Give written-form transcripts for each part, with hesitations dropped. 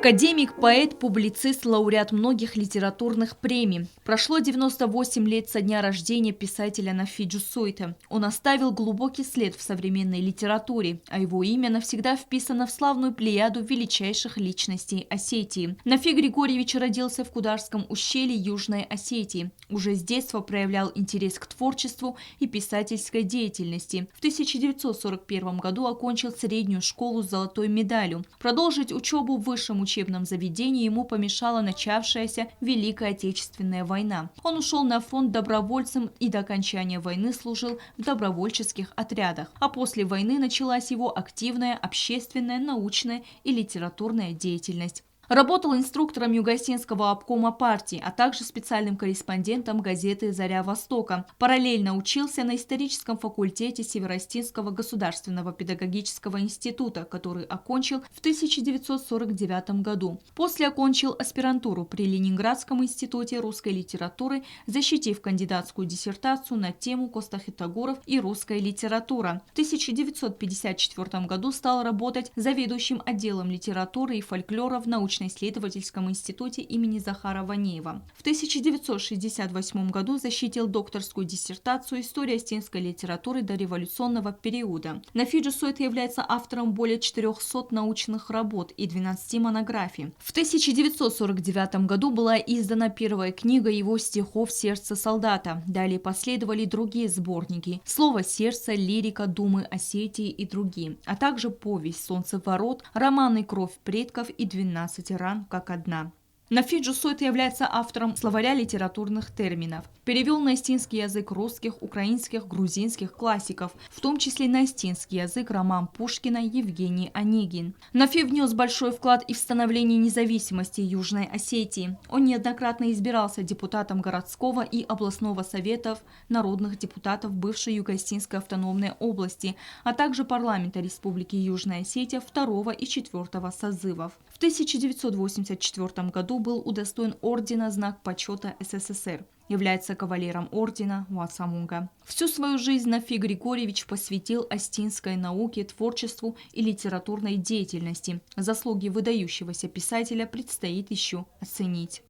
Академик, поэт, публицист, лауреат многих литературных премий. Прошло 98 лет со дня рождения писателя Нафи Джусойта. Он оставил глубокий след в современной литературе, а его имя навсегда вписано в славную плеяду величайших личностей Осетии. Нафи Григорьевич родился в Кударском ущелье Южной Осетии. Уже с детства проявлял интерес к творчеству и писательской деятельности. В 1941 году окончил среднюю школу с золотой медалью. Продолжить учебу в высшем учебном заведении ему помешала начавшаяся Великая Отечественная война. Он ушел на фронт добровольцем и до окончания войны служил в добровольческих отрядах. А после войны началась его активная общественная, научная и литературная деятельность. Работал инструктором Юго-Осетинского обкома партии, а также специальным корреспондентом газеты «Заря Востока». Параллельно учился на историческом факультете Северо-Осетинского государственного педагогического института, который окончил в 1949 году. После окончил аспирантуру при Ленинградском институте русской литературы, защитив кандидатскую диссертацию на тему Костахитогоров и русская литература. В 1954 году стал работать заведующим отделом литературы и фольклора в научно-исследовательском институте имени Захара Ванеева. В 1968 году защитил докторскую диссертацию «История осетинской литературы до революционного периода». Нафи Джусойт является автором более 400 научных работ и 12 монографий. В 1949 году была издана первая книга его стихов «Сердце солдата». Далее последовали другие сборники «Слово сердца», «Лирика», «Думы Осетии» и другие, а также повесть «Солнцеворот», романы «Кровь предков» и «12 ран как одна». Нафи Джусойт является автором словаря литературных терминов. Перевел на осетинский язык русских, украинских, грузинских классиков, в том числе на осетинский язык роман Пушкина Евгений Онегин. Нафи внес большой вклад и в становление независимости Южной Осетии. Он неоднократно избирался депутатом городского и областного советов народных депутатов бывшей Юго-Осетинской автономной области, а также парламента Республики Южная Осетия 2 и 4 созывов. В 1984 году был удостоен ордена «Знак почета СССР». Является кавалером ордена Уасамунга. Всю свою жизнь Нафи Григорьевич посвятил осетинской науке, творчеству и литературной деятельности. Заслуги выдающегося писателя предстоит еще оценить.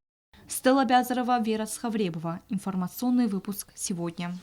Стелла Бязарова, Вера Схавребова. Информационный выпуск сегодня.